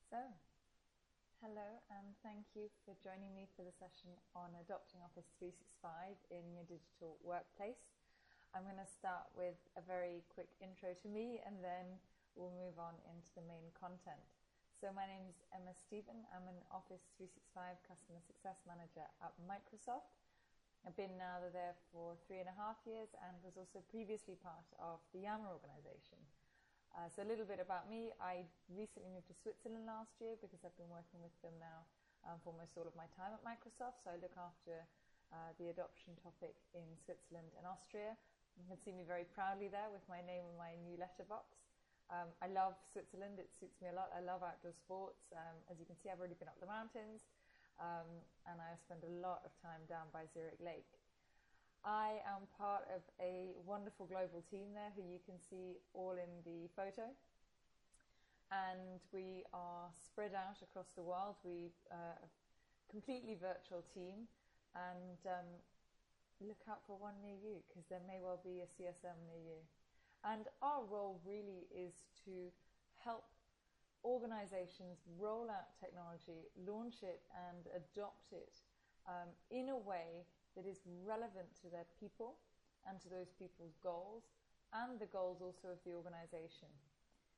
So, hello and thank you for joining me for the session on adopting Office 365 in your digital workplace. I'm going to start with a very quick intro to me and then we'll move on into the main content. So my name is Emma Stephen. I'm an Office 365 Customer Success Manager at Microsoft. I've been now there for 3.5 years and was also previously part of the Yammer organization. So a little bit about me. I recently moved to Switzerland last year because I've been working with them now for almost all of my time at Microsoft. So I look after the adoption topic in Switzerland and Austria. You can see me very proudly there with my name on my new letterbox. I love Switzerland. It suits me a lot. I love outdoor sports. As you can see, I've already been up the mountains and I spend a lot of time down by Zurich Lake. I am part of a wonderful global team there who you can see all in the photo. And we are spread out across the world. We are a completely virtual team. And look out for one near you because there may well be a CSM near you. And our role really is to help organizations roll out technology, launch it and adopt it in a way that is relevant to their people and to those people's goals and the goals also of the organization,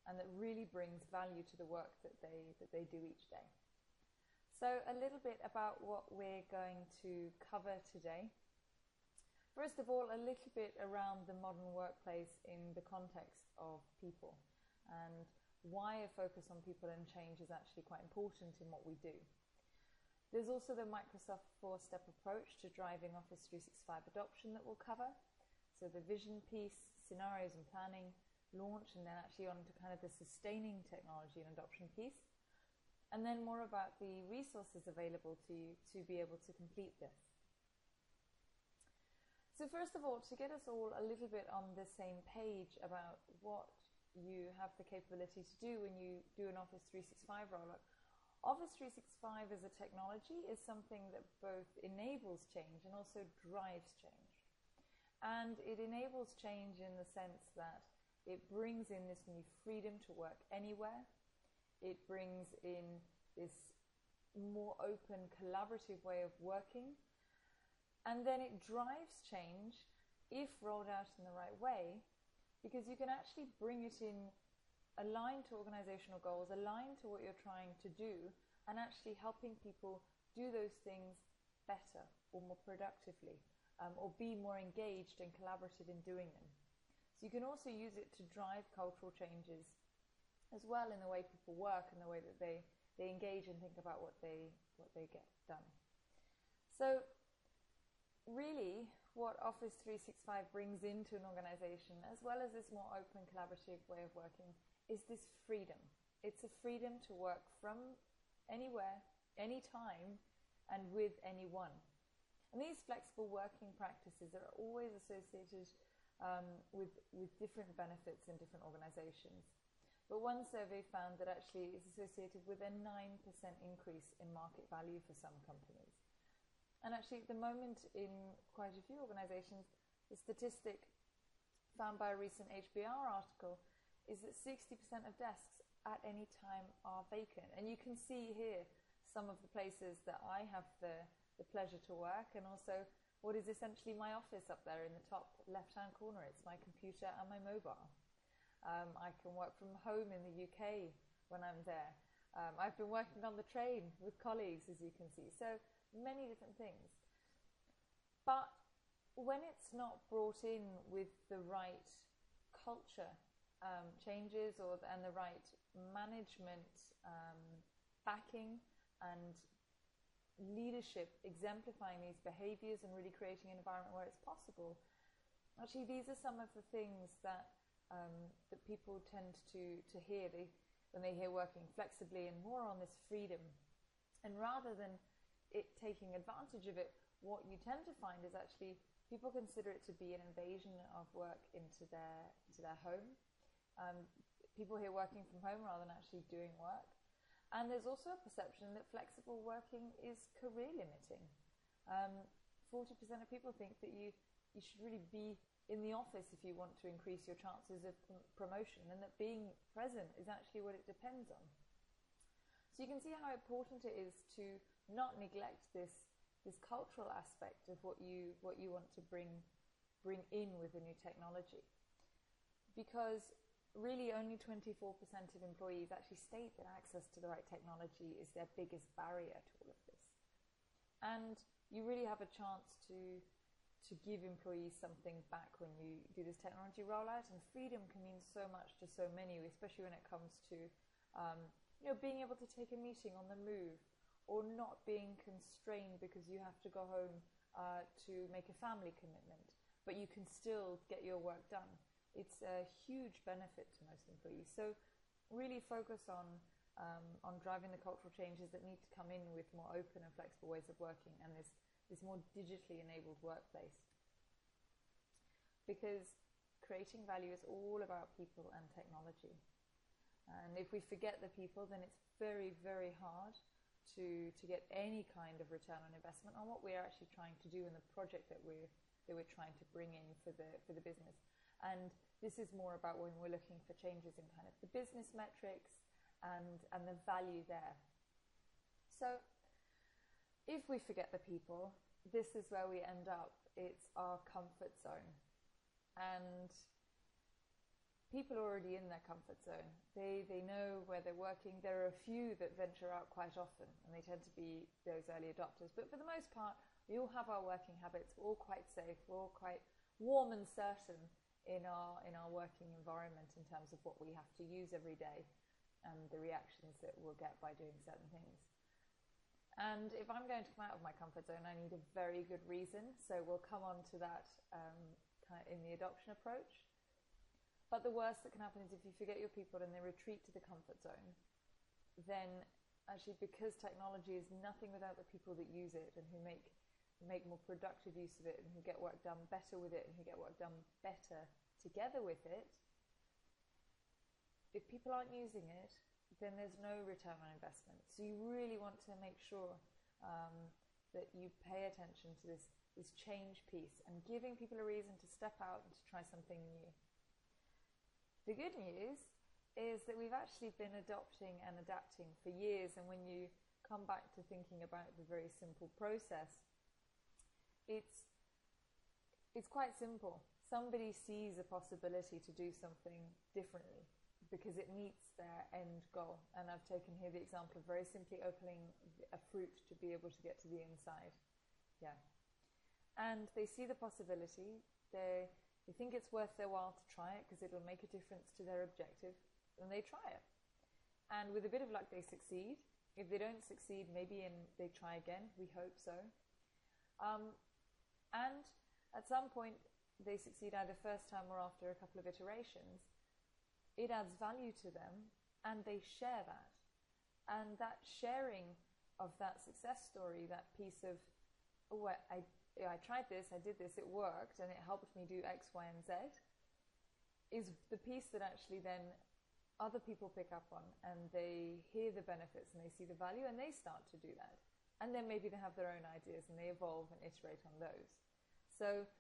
and that really brings value to the work that they do each day. So a little bit about what we're going to cover today. First of all, a little bit around the modern workplace in the context of people and why a focus on people and change is actually quite important in what we do. There's also the Microsoft 4-step approach to driving Office 365 adoption that we'll cover. So the vision piece, scenarios and planning, launch, and then actually on to kind of the sustaining technology and adoption piece. And then more about the resources available to you to be able to complete this. So first of all, to get us all a little bit on the same page about what you have the capability to do when you do an Office 365 rollout, Office 365 as a technology is something that both enables change and also drives change. And it enables change in the sense that it brings in this new freedom to work anywhere. It brings in this more open, collaborative way of working. And then it drives change if rolled out in the right way, because you can actually bring it in aligned to organizational goals, aligned to what you're trying to do, and actually helping people do those things better or more productively, or be more engaged and collaborative in doing them. So you can also use it to drive cultural changes as well in the way people work and the way that they engage and think about what they get done. So really, what Office 365 brings into an organization, as well as this more open, collaborative way of working, is this freedom. It's a freedom to work from anywhere, anytime, and with anyone. And these flexible working practices are always associated with different benefits in different organizations. But one survey found that actually is associated with a 9% increase in market value for some companies. And actually at the moment in quite a few organizations, the statistic found by a recent HBR article is that 60% of desks at any time are vacant. And you can see here some of the places that I have the pleasure to work, and also what is essentially my office up there in the top left-hand corner. It's my computer and my mobile. I can work from home in the UK when I'm there. I've been working on the train with colleagues, as you can see. So many different things. But when it's not brought in with the right culture changes and the right management backing and leadership exemplifying these behaviors and really creating an environment where it's possible, actually these are some of the things that that people tend to hear when they hear working flexibly and more on this freedom. And rather than it taking advantage of it, what you tend to find is actually people consider it to be an invasion of work into their home. People here working from home rather than actually doing work. And there's also a perception that flexible working is career limiting. 40% of people think that you should really be in the office if you want to increase your chances of promotion, and that being present is actually what it depends on. So you can see how important it is to not neglect this cultural aspect of what you want to bring in with the new technology. Because really only 24% of employees actually state that access to the right technology is their biggest barrier to all of this. And you really have a chance to give employees something back when you do this technology rollout. And freedom can mean so much to so many, especially when it comes to being able to take a meeting on the move, or not being constrained because you have to go home to make a family commitment, but you can still get your work done. It's a huge benefit to most employees. So really focus on driving the cultural changes that need to come in with more open and flexible ways of working and this more digitally enabled workplace. Because creating value is all about people and technology. And if we forget the people, then it's very, very hard to get any kind of return on investment on what we're actually trying to do in the project that we're trying to bring in for the business. And this is more about when we're looking for changes in kind of the business metrics and the value there. So if we forget the people, this is where we end up. It's our comfort zone. And people are already in their comfort zone. They know where they're working. There are a few that venture out quite often, and they tend to be those early adopters. But for the most part, we all have our working habits. We're all quite safe. We're all quite warm and certain in our working environment in terms of what we have to use every day and the reactions that we'll get by doing certain things. And if I'm going to come out of my comfort zone, I need a very good reason. So we'll come on to that kind of in the adoption approach. But the worst that can happen is if you forget your people and they retreat to the comfort zone, then actually, because technology is nothing without the people that use it and who make more productive use of it and who get work done better with it and who get work done better together with it, if people aren't using it, then there's no return on investment. So you really want to make sure that you pay attention to this change piece and giving people a reason to step out and to try something new. The good news is that we've actually been adopting and adapting for years, and when you come back to thinking about the very simple process, it's quite simple. Somebody sees a possibility to do something differently because it meets their end goal. And I've taken here the example of very simply opening a fruit to be able to get to the inside. Yeah. And they see the possibility. They think it's worth their while to try it because it'll make a difference to their objective, and they try it. And with a bit of luck, they succeed. If they don't succeed, maybe they try again. We hope so. And at some point, they succeed either first time or after a couple of iterations. It adds value to them, and they share that. And that sharing of that success story, that piece of, oh, I tried this, I did this, it worked, and it helped me do X, Y, and Z, is the piece that actually then other people pick up on, and they hear the benefits, and they see the value, and they start to do that. And then maybe they have their own ideas, and they evolve and iterate on those. So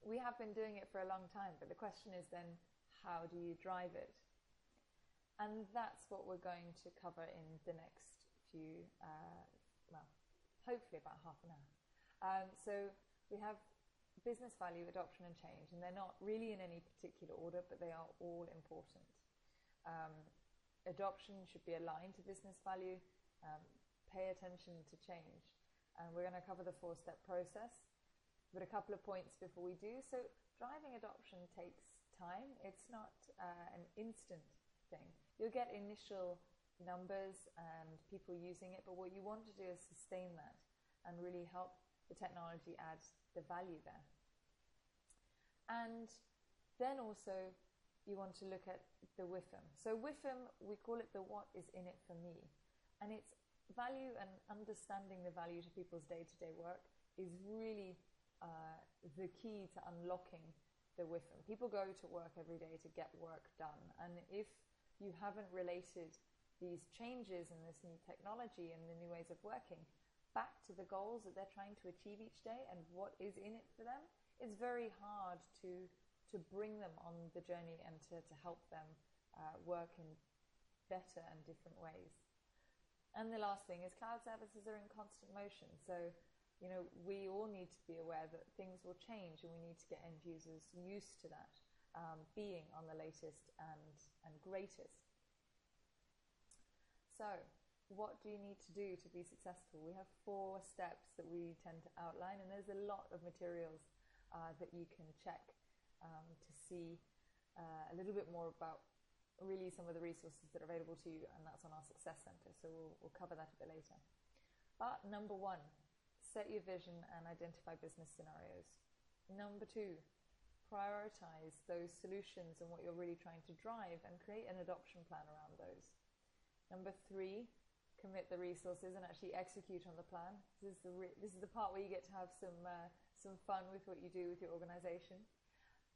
we have been doing it for a long time, but the question is then, how do you drive it? And that's what we're going to cover in the next few, hopefully about half an hour. So we have business value, adoption, and change, and they're not really in any particular order, but they are all important. Adoption should be aligned to business value. Pay attention to change. And we're going to cover the 4-step process, but a couple of points before we do. So driving adoption takes time. It's not an instant thing. You'll get initial numbers and people using it, but what you want to do is sustain that and really help the technology add the value there. And then also you want to look at the WIFM. So WIFM, we call it the what is in it for me. And it's value, and understanding the value to people's day-to-day work is really the key to unlocking the WIFM. People go to work every day to get work done. And if you haven't related these changes and this new technology and the new ways of working back to the goals that they're trying to achieve each day and what is in it for them, it's very hard to bring them on the journey and to help them work in better and different ways. And the last thing is cloud services are in constant motion. So, we all need to be aware that things will change and we need to get end users used to that, being on the latest and greatest. So, what do you need to do to be successful? We have 4 steps that we tend to outline, and there's a lot of materials that you can check to see a little bit more about really some of the resources that are available to you, and that's on our Success Center, so we'll cover that a bit later. But number 1, set your vision and identify business scenarios. Number 2, prioritize those solutions and what you're really trying to drive and create an adoption plan around those. Number 3, commit the resources and actually execute on the plan. This is the part where you get to have some fun with what you do with your organization.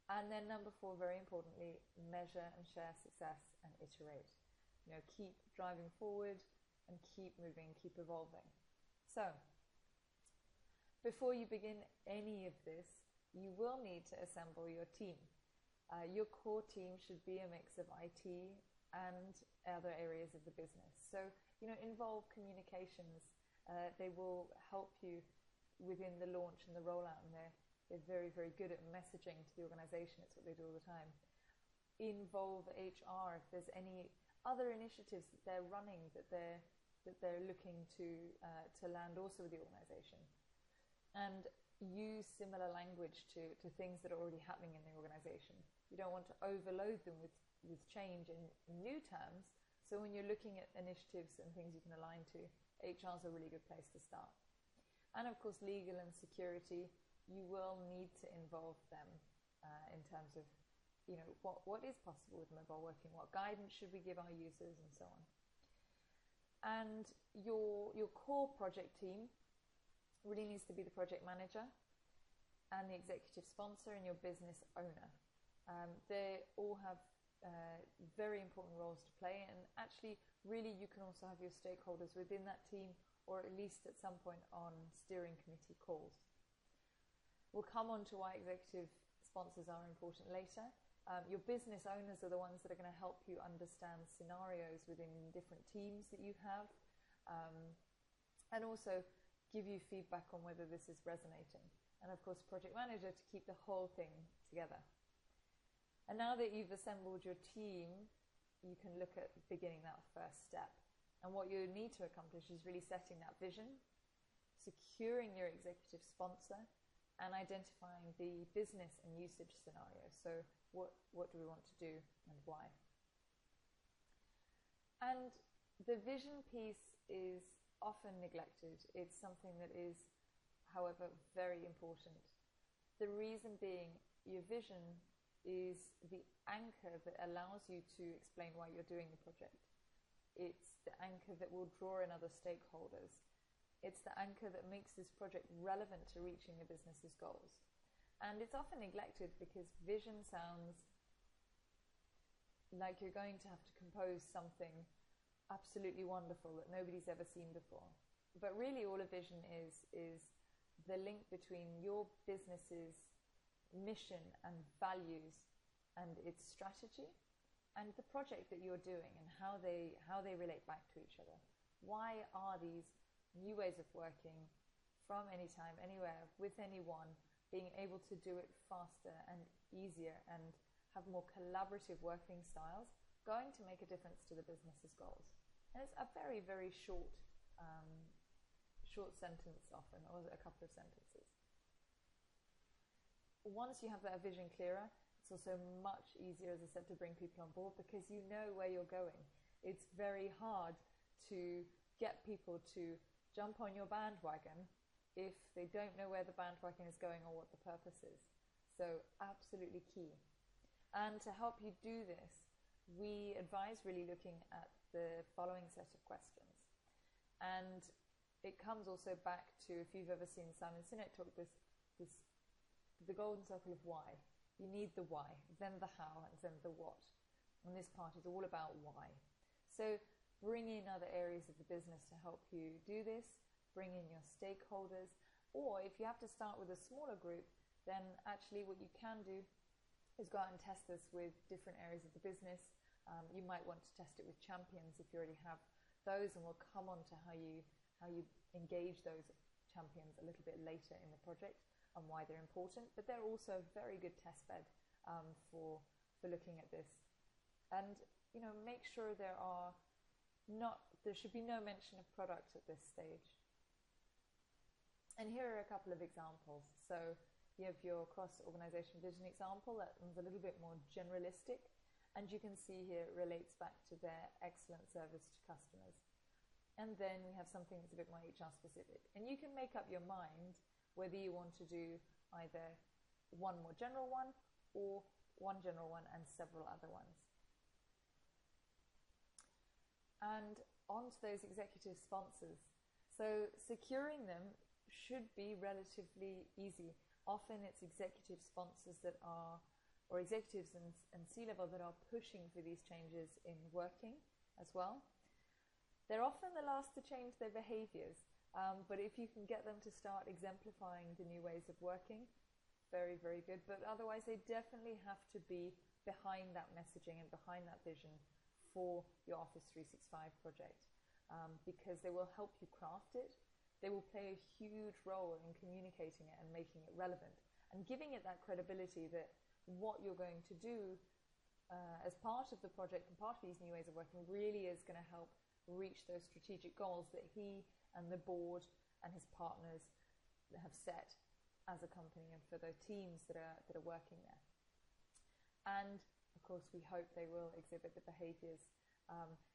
And then number 4, very importantly, measure and share success and iterate. Keep driving forward and keep moving, keep evolving. So, before you begin any of this, you will need to assemble your team. Your core team should be a mix of IT and other areas of the business. So, involve communications. They will help you within the launch and the rollout, and they're very, very good at messaging to the organization. It's what they do all the time. Involve HR if there's any other initiatives that they're running that they're looking to land also with the organization. And use similar language to things that are already happening in the organization. You don't want to overload them with change in new terms. So when you're looking at initiatives and things you can align to, HR is a really good place to start. And of course, legal and security, you will need to involve them in terms of, what is possible with mobile working, what guidance should we give our users, and so on. And your core project team really needs to be the project manager and the executive sponsor and your business owner. They all have very important roles to play, and actually really you can also have your stakeholders within that team, or at least at some point on steering committee calls. We'll come on to why executive sponsors are important later. Your business owners are the ones that are going to help you understand scenarios within different teams that you have, and also give you feedback on whether this is resonating. And of course, project manager to keep the whole thing together. And now that you've assembled your team, you can look at beginning that first step. And what you need to accomplish is really setting that vision, securing your executive sponsor, and identifying the business and usage scenarios. So what do we want to do and why? And the vision piece is often neglected. It's something that is, however, very important. The reason being, your vision is the anchor that allows you to explain why you're doing the project. It's the anchor that will draw in other stakeholders. It's the anchor that makes this project relevant to reaching the business's goals. And it's often neglected because vision sounds like you're going to have to compose something absolutely wonderful that nobody's ever seen before. But really all a vision is the link between your business's mission and values and its strategy and the project that you're doing and how they relate back to each other. Why are these new ways of working from anytime, anywhere, with anyone, being able to do it faster and easier and have more collaborative working styles going to make a difference to the business's goals? And it's a very, very short sentence often, or a couple of sentences. Once you have that vision clearer, it's also much easier, as I said, to bring people on board because you know where you're going. It's very hard to get people to jump on your bandwagon if they don't know where the bandwagon is going or what the purpose is. So absolutely key. And to help you do this, we advise really looking at the following set of questions. And it comes also back to, if you've ever seen Simon Sinek talk, the golden circle of why. You need the why, then the how, and then the what. And this part is all about why. So bring in other areas of the business to help you do this. Bring in your stakeholders. Or if you have to start with a smaller group, then actually what you can do is go out and test this with different areas of the business. You might want to test it with champions if you already have those, and we'll come on to how you engage those champions a little bit later in the project and why they're important. But they're also a very good test bed for looking at this. And make sure there should be no mention of product at this stage. And here are a couple of examples. So you have your cross-organization vision example that is a little bit more generalistic, and you can see here it relates back to their excellent service to customers. And then we have something that's a bit more HR specific. And you can make up your mind whether you want to do either one more general one or one general one and several other ones. And on to those executive sponsors. So securing them should be relatively easy. Often it's executive sponsors that are, or executives and C-level that are pushing for these changes in working as well. They're often the last to change their behaviors, but if you can get them to start exemplifying the new ways of working, very, very good. But otherwise, they definitely have to be behind that messaging and behind that vision for your Office 365 project, because they will help you craft it. They will play a huge role in communicating it and making it relevant and giving it that credibility that what you're going to do as part of the project and part of these new ways of working really is going to help reach those strategic goals that he and the board and his partners have set as a company and for the teams that are working there. And of course, we hope they will exhibit the behaviors.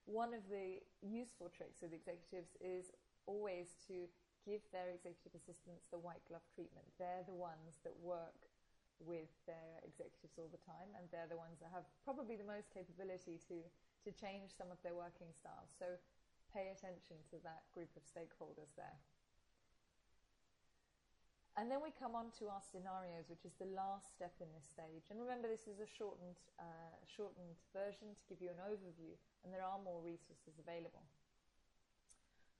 One of the useful tricks with executives is always to give their executive assistants the white glove treatment. They're the ones that work with their executives all the time, and they're the ones that have probably the most capability to change some of their working styles. So pay attention to that group of stakeholders there. And then we come on to our scenarios, which is the last step in this stage. And remember, this is a shortened version to give you an overview, and there are more resources available.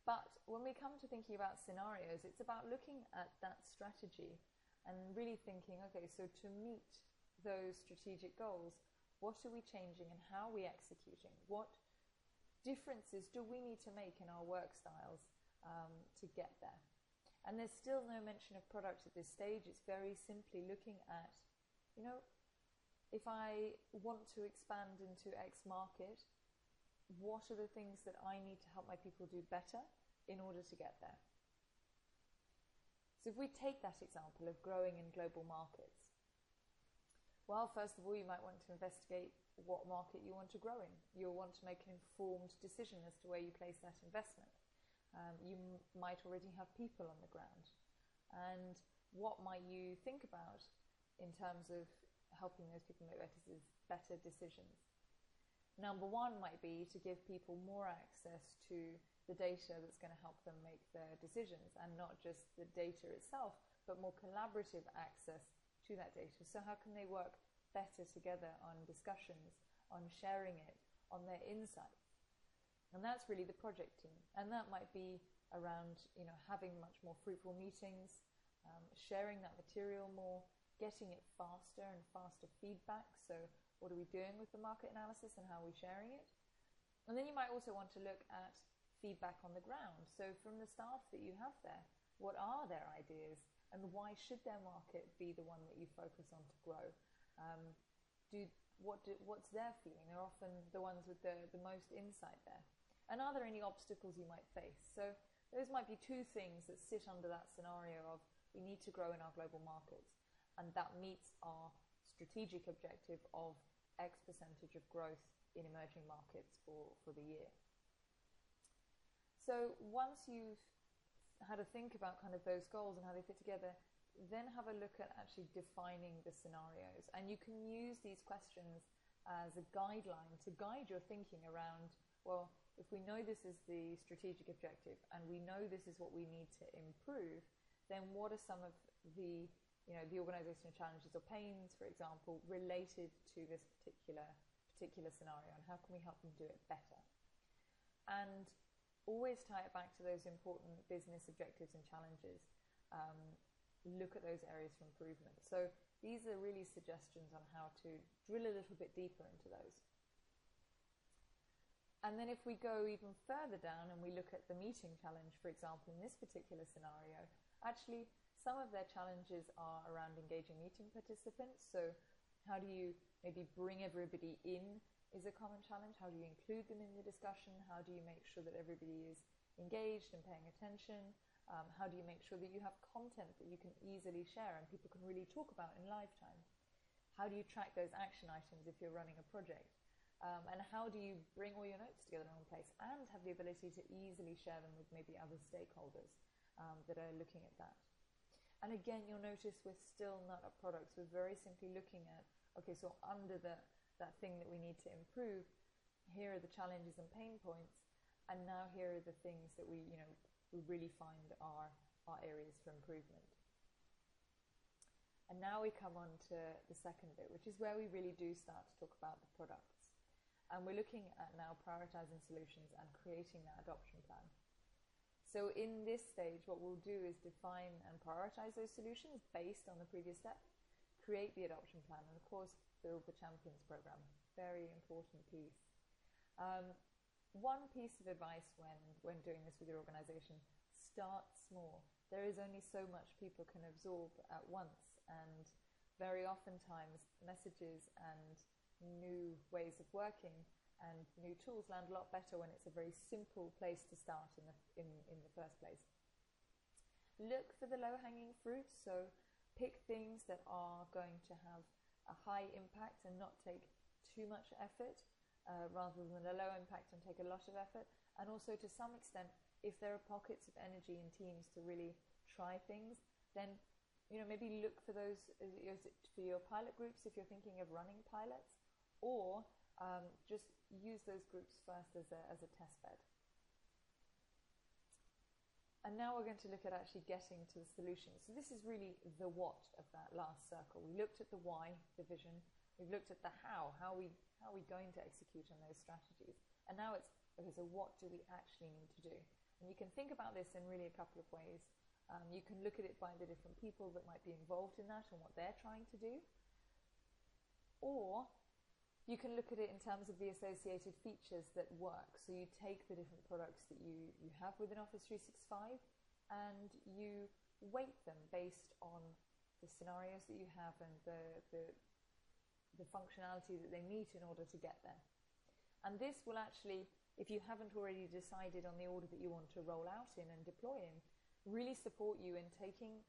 But when we come to thinking about scenarios, it's about looking at that strategy and really thinking, okay, so to meet those strategic goals, what are we changing and how are we executing? What differences do we need to make in our work styles to get there? And there's still no mention of product at this stage. It's very simply looking at, if I want to expand into X market, what are the things that I need to help my people do better in order to get there? So if we take that example of growing in global markets, well, first of all, you might want to investigate what market you want to grow in. You'll want to make an informed decision as to where you place that investment. You might already have people on the ground. And what might you think about in terms of helping those people make better decisions? Number one might be to give people more access to the data that's going to help them make their decisions, and not just the data itself, but more collaborative access to that data. So how can they work better together on discussions, on sharing it, on their insights? And that's really the project team. And that might be around, having much more fruitful meetings, sharing that material more, getting it faster and faster feedback. So what are we doing with the market analysis and how are we sharing it? And then you might also want to look at feedback on the ground. So from the staff that you have there, what are their ideas? And why should their market be the one that you focus on to grow? What's their feeling? They're often the ones with the most insight there. And are there any obstacles you might face? So those might be two things that sit under that scenario of we need to grow in our global markets. And that meets our strategic objective of X percentage of growth in emerging markets for the year. So once you've had a think about kind of those goals and how they fit together, then have a look at actually defining the scenarios. And you can use these questions as a guideline to guide your thinking around, well, if we know this is the strategic objective and we know this is what we need to improve, then what are some of the organizational challenges or pains, for example, related to this particular scenario, and how can we help them do it better? And always tie it back to those important business objectives and challenges. Look at those areas for improvement. So these are really suggestions on how to drill a little bit deeper into those. And then if we go even further down and we look at the meeting challenge, for example, in this particular scenario, actually some of their challenges are around engaging meeting participants. So how do you maybe bring everybody in is a common challenge. How do you include them in the discussion? How do you make sure that everybody is engaged and paying attention? How do you make sure that you have content that you can easily share and people can really talk about in live time? How do you track those action items if you're running a project? And how do you bring all your notes together in one place and have the ability to easily share them with maybe other stakeholders that are looking at that? And again, you'll notice we're still not at products. We're very simply looking at, okay, so under that thing that we need to improve, here are the challenges and pain points, and now here are the things that we really find are areas for improvement. And now we come on to the second bit, which is where we really do start to talk about the products. And we're looking at now prioritizing solutions and creating that adoption plan. So in this stage, what we'll do is define and prioritize those solutions based on the previous step, create the adoption plan, and of course, build the champions program. Very important piece. One piece of advice when doing this with your organization, start small. There is only so much people can absorb at once, and very oftentimes messages and new ways of working and new tools land a lot better when it's a very simple place to start in the first place. Look for the low-hanging fruits, so pick things that are going to have a high impact and not take too much effort, rather than a low impact and take a lot of effort. And also, to some extent, if there are pockets of energy in teams to really try things, then maybe look for those for your pilot groups if you're thinking of running pilots, or just use those groups first as a test bed. And now we're going to look at actually getting to the solution. So this is really the what of that last circle. We looked at the why, the vision. We've looked at the how are we going to execute on those strategies? And now it's, okay, so what do we actually need to do? And you can think about this in really a couple of ways. You can look at it by the different people that might be involved in that and what they're trying to do. Or you can look at it in terms of the associated features that work. So you take the different products that you have within Office 365 and you weight them based on the scenarios that you have and the functionality that they meet in order to get there. And this will actually, if you haven't already decided on the order that you want to roll out in and deploy in, really support you in taking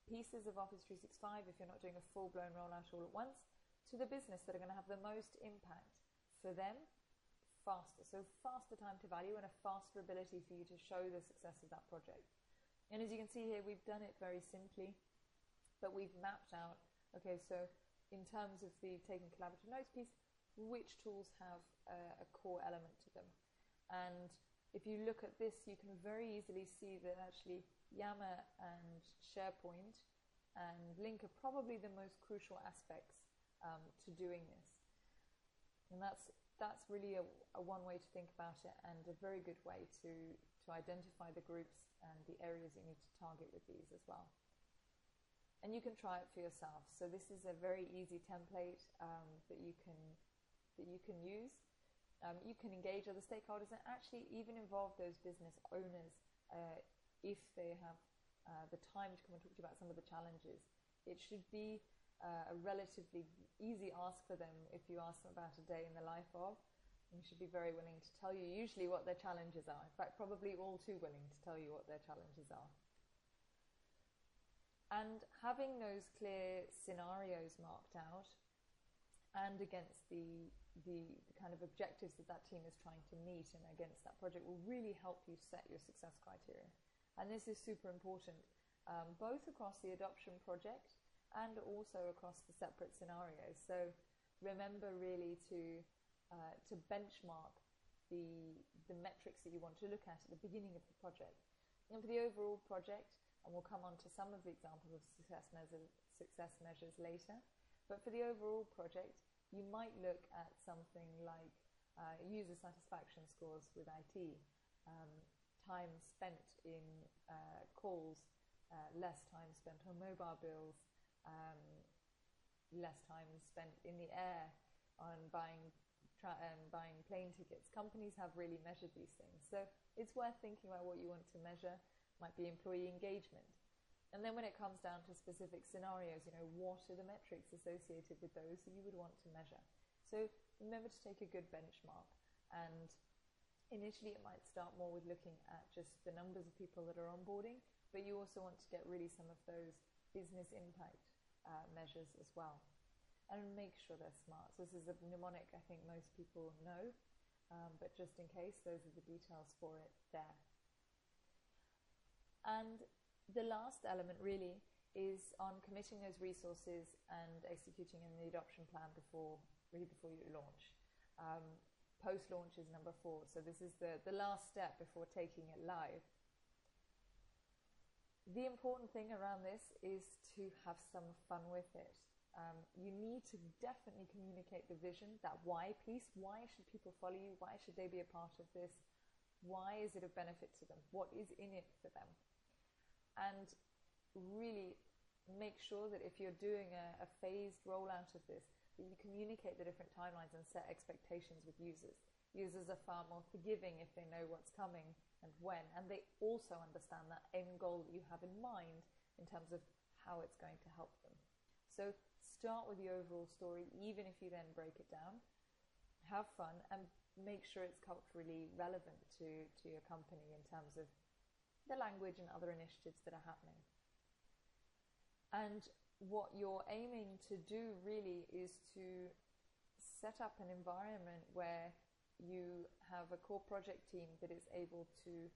pieces of Office 365, if you're not doing a full-blown rollout all at once, to the business that are going to have the most impact for them faster. So faster time to value and a faster ability for you to show the success of that project. And as you can see here, we've done it very simply, but we've mapped out, okay, so in terms of the taking collaborative notes piece, which tools have a core element to them. And if you look at this, you can very easily see that actually Yammer and SharePoint and Link are probably the most crucial aspects to doing this. And that's really a one way to think about it, and a very good way to identify the groups and the areas you need to target with these as well. And you can try it for yourself. So this is a very easy template that you can use. You can engage other stakeholders and actually even involve those business owners if they have the time to come and talk to you about some of the challenges. It should be a relatively easy ask for them if you ask them about a day in the life of. And you should be very willing to tell you usually what their challenges are. In fact, probably all too willing to tell you what their challenges are. And having those clear scenarios marked out and against the kind of objectives that team is trying to meet and against that project will really help you set your success criteria. And this is super important, both across the adoption project and also across the separate scenarios. So remember really to benchmark the metrics that you want to look at the beginning of the project. And for the overall project, and we'll come on to some of the examples of success measures later, but for the overall project, you might look at something like user satisfaction scores with IT, time spent in calls, less time spent on mobile bills, less time spent in the air on buying plane tickets. Companies have really measured these things. So it's worth thinking about what you want to measure. Might be employee engagement. And then when it comes down to specific scenarios, what are the metrics associated with those that you would want to measure? So remember to take a good benchmark. And initially it might start more with looking at just the numbers of people that are onboarding, but you also want to get really some of those business impact measures as well. And make sure they're smart. So this is a mnemonic I think most people know, but just in case, those are the details for it there. And the last element really is on committing those resources and executing in the adoption plan before you launch. Post-launch is number 4. So this is the last step before taking it live. The important thing around this is to have some fun with it. You need to definitely communicate the vision, that why piece. Why should people follow you? Why should they be a part of this? Why is it of benefit to them? What is in it for them? And really make sure that if you're doing a phased rollout of this, that you communicate the different timelines and set expectations with users. Users are far more forgiving if they know what's coming and when, and they also understand that end goal that you have in mind in terms of how it's going to help them. So start with the overall story, even if you then break it down. Have fun and make sure it's culturally relevant to your company in terms of the language and other initiatives that are happening. And what you're aiming to do really is to set up an environment where you have a core project team that is able to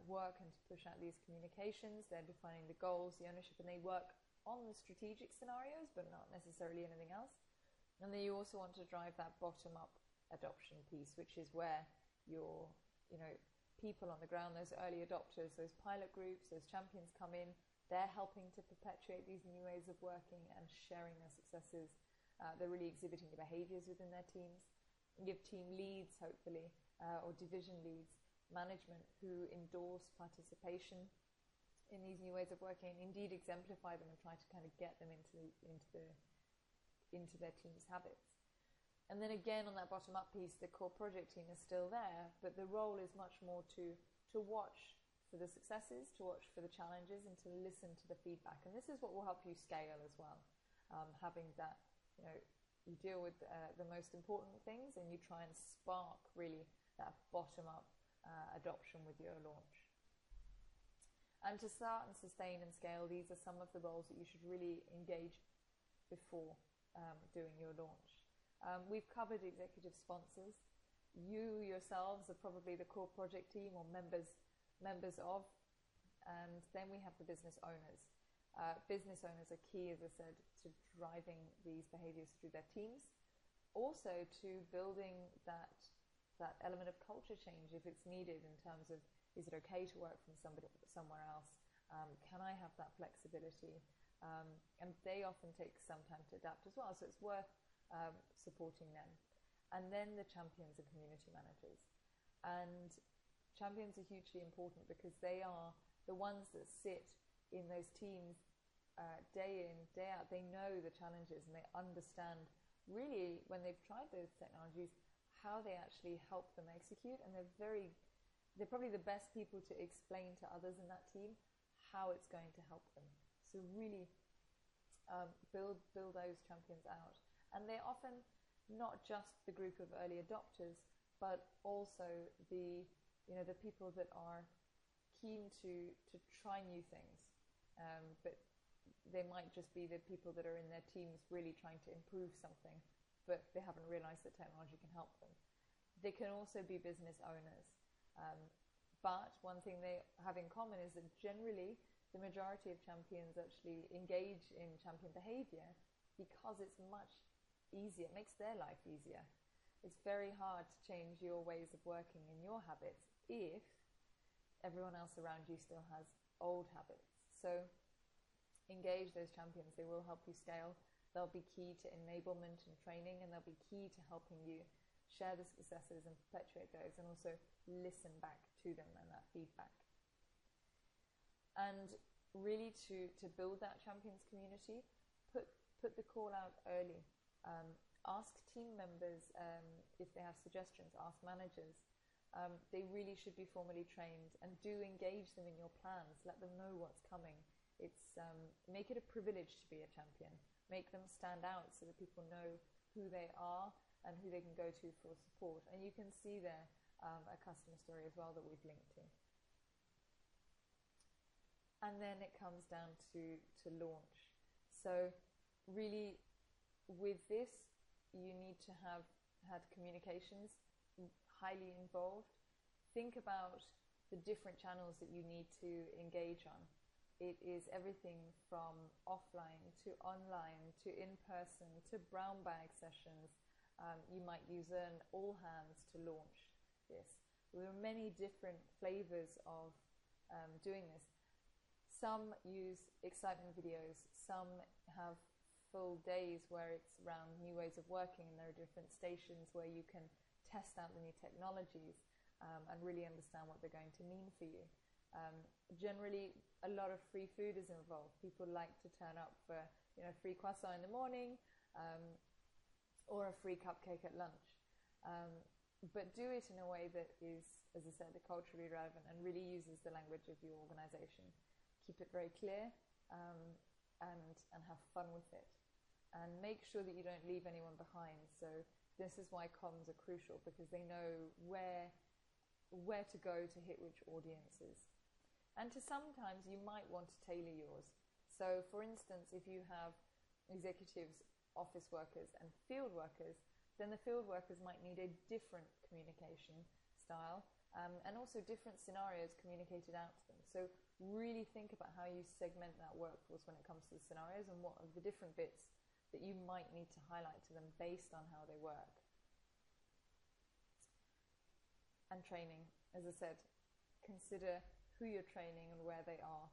work and to push out these communications. They're defining the goals, the ownership, and they work on the strategic scenarios, but not necessarily anything else. And then you also want to drive that bottom-up adoption piece, which is where your, people on the ground, those early adopters, those pilot groups, those champions come in. They're helping to perpetuate these new ways of working and sharing their successes. They're really exhibiting the behaviors within their teams. You have team leads, hopefully, or division leads, management who endorse participation in these new ways of working and indeed exemplify them and try to kind of get them into their team's habits. And then again, on that bottom-up piece, the core project team is still there, but the role is much more to watch for the successes, to watch for the challenges, and to listen to the feedback. And this is what will help you scale as well. Having that, you deal with the most important things, and you try and spark really that bottom-up adoption with your launch. And to start and sustain and scale, these are some of the roles that you should really engage before doing your launch. We've covered executive sponsors. You yourselves are probably the core project team or members of, and then we have the business owners. Business owners are key, as I said, to driving these behaviors through their teams. Also to building that element of culture change if it's needed in terms of, is it okay to work from somewhere else? Can I have that flexibility? And they often take some time to adapt as well, so it's worth supporting them. And then the champions and community managers. And champions are hugely important because they are the ones that sit in those teams day in, day out. They know the challenges and they understand really when they've tried those technologies how they actually help them execute, and they're probably the best people to explain to others in that team how it's going to help them. So really build those champions out. And they're often not just the group of early adopters, but also the people that are keen to try new things. But they might just be the people that are in their teams really trying to improve something, but they haven't realized that technology can help them. They can also be business owners. But one thing they have in common is that generally the majority of champions actually engage in champion behavior because it's much easier, it makes their life easier. It's very hard to change your ways of working and your habits if everyone else around you still has old habits. So engage those champions. They will help you scale. They'll be key to enablement and training, and they'll be key to helping you share the successes and perpetuate those, and also listen back to them and that feedback. And really to build that champions community, put the call out early. ask team members if they have suggestions, ask managers. They really should be formally trained, and do engage them in your plans. Let them know what's coming. Make it a privilege to be a champion. Make them stand out so that people know who they are and who they can go to for support. And you can see there a customer story as well that we've linked to. And then it comes down to launch. So really, with this, you need to have had communications highly involved. Think about the different channels that you need to engage on. It is everything from offline to online to in-person to brown bag sessions. You might use an all hands to launch this. There are many different flavors of doing this. Some use excitement videos, some have full days where it's around new ways of working, and there are different stations where you can test out the new technologies and really understand what they're going to mean for you. Generally, a lot of free food is involved. People like to turn up for free croissant in the morning or a free cupcake at lunch. But do it in a way that is, as I said, culturally relevant and really uses the language of your organization. Keep it very clear and have fun with it. And make sure that you don't leave anyone behind. So this is why comms are crucial, because they know where to go to hit which audiences. And sometimes you might want to tailor yours. So for instance, if you have executives, office workers and field workers, then the field workers might need a different communication style and also different scenarios communicated out to them. So really think about how you segment that workforce when it comes to the scenarios, and what are the different bits that you might need to highlight to them based on how they work. And training, as I said, consider who you're training and where they are.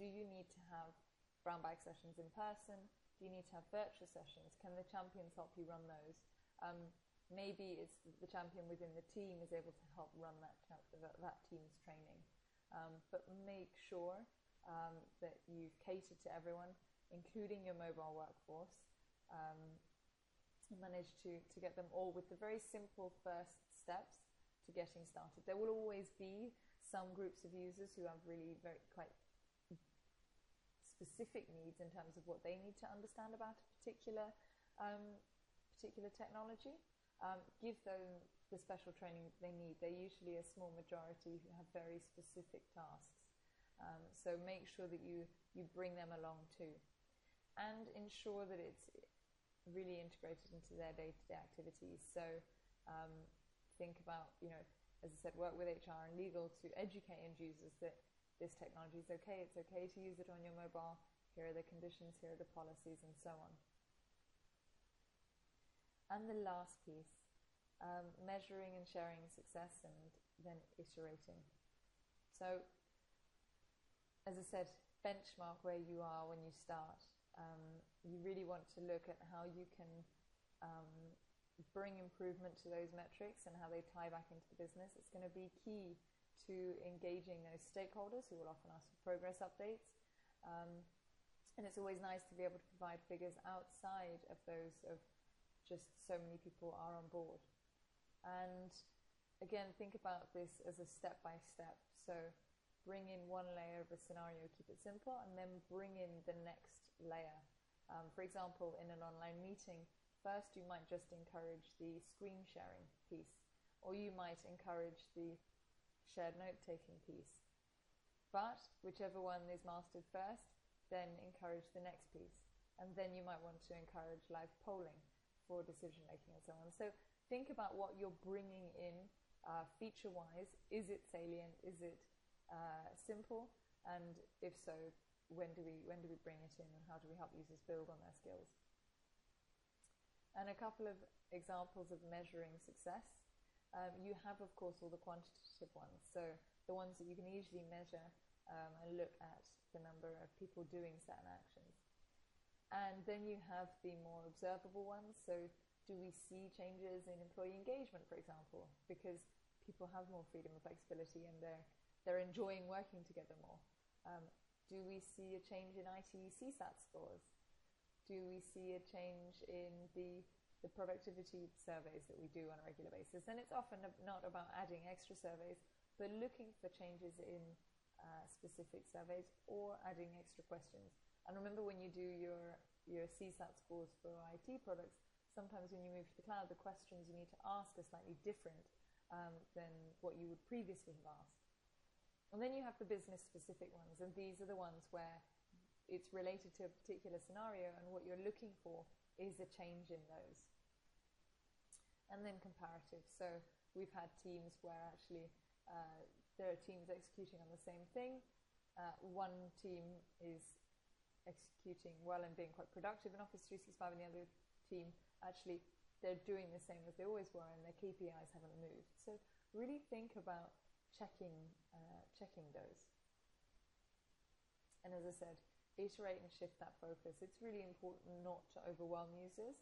Do you need to have brown bag sessions in person? Do you need to have virtual sessions? Can the champions help you run those? Maybe it's the champion within the team is able to help run that team's training. But make sure that you've catered to everyone, including your mobile workforce, and manage to get them all with the very simple first steps to getting started. There will always be some groups of users who have really quite specific needs in terms of what they need to understand about a particular technology. Give them the special training they need. They're usually a small majority who have very specific tasks. So make sure that you bring them along too. And ensure that it's really integrated into their day-to-day activities. So think about, as I said, work with HR and legal to educate end users that this technology is okay. It's okay to use it on your mobile. Here are the conditions, here are the policies, and so on. And the last piece, measuring and sharing success and then iterating. So, as I said, benchmark where you are when you start. You really want to look at how you can bring improvement to those metrics and how they tie back into the business. It's going to be key to engaging those stakeholders who will often ask for progress updates. And it's always nice to be able to provide figures outside of those of just so many people are on board. And again, think about this as a step-by-step. So bring in one layer of a scenario, keep it simple, and then bring in the next layer. For example, in an online meeting, first you might just encourage the screen sharing piece, or you might encourage the shared note-taking piece. But whichever one is mastered first, then encourage the next piece. And then you might want to encourage live polling for decision-making and so on. So think about what you're bringing in feature-wise. Is it salient? Is it simple? And if so, when do we bring it in, and how do we help users build on their skills? And a couple of examples of measuring success. You have, of course, all the quantitative ones. So the ones that you can easily measure and look at the number of people doing certain actions. And then you have the more observable ones. So do we see changes in employee engagement, for example, because people have more freedom and flexibility and they're enjoying working together more? Do we see a change in IT CSAT scores? Do we see a change in the the productivity surveys that we do on a regular basis. And it's often not about adding extra surveys, but looking for changes in specific surveys or adding extra questions. And remember, when you do your CSAT scores for IT products, sometimes when you move to the cloud, the questions you need to ask are slightly different than what you would previously have asked. And then you have the business-specific ones, and these are the ones where it's related to a particular scenario, and what you're looking for is a change in those. And then comparative. So we've had teams where actually there are teams executing on the same thing. One team is executing well and being quite productive in Office 365, and the other team actually they're doing the same as they always were, and their KPIs haven't moved. So really think about checking those. And as I said, iterate and shift that focus. It's really important not to overwhelm users,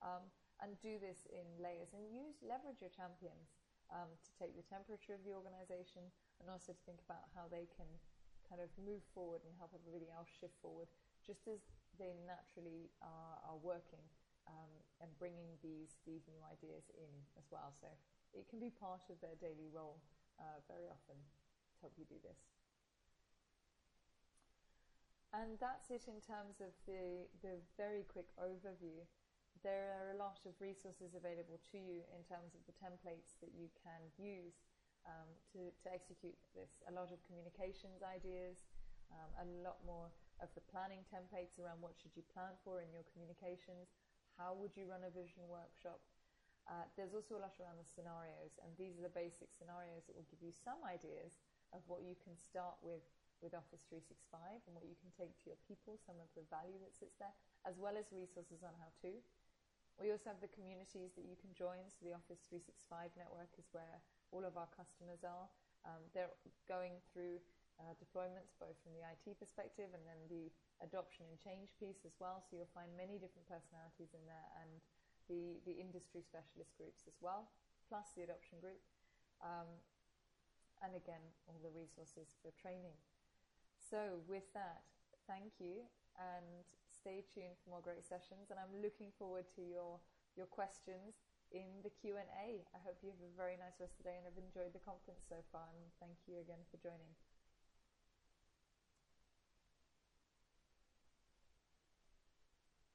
and do this in layers, and leverage your champions to take the temperature of the organization, and also to think about how they can kind of move forward and help everybody else shift forward, just as they naturally are working and bringing these new ideas in as well. So it can be part of their daily role very often to help you do this. And that's it in terms of the very quick overview. There are a lot of resources available to you in terms of the templates that you can use to execute this. A lot of communications ideas, a lot more of the planning templates around what should you plan for in your communications, how would you run a vision workshop. There's also a lot around the scenarios, and these are the basic scenarios that will give you some ideas of what you can start with Office 365 and what you can take to your people, some of the value that sits there, as well as resources on how to. We also have the communities that you can join. So the Office 365 network is where all of our customers are. They're going through deployments both from the IT perspective and then the adoption and change piece as well. So you'll find many different personalities in there, and the industry specialist groups as well, plus the adoption group. And again, all the resources for training. So with that, thank you, and stay tuned for more great sessions. And I'm looking forward to your questions in the Q&A. I hope you have a very nice rest of the day and have enjoyed the conference so far. And thank you again for joining.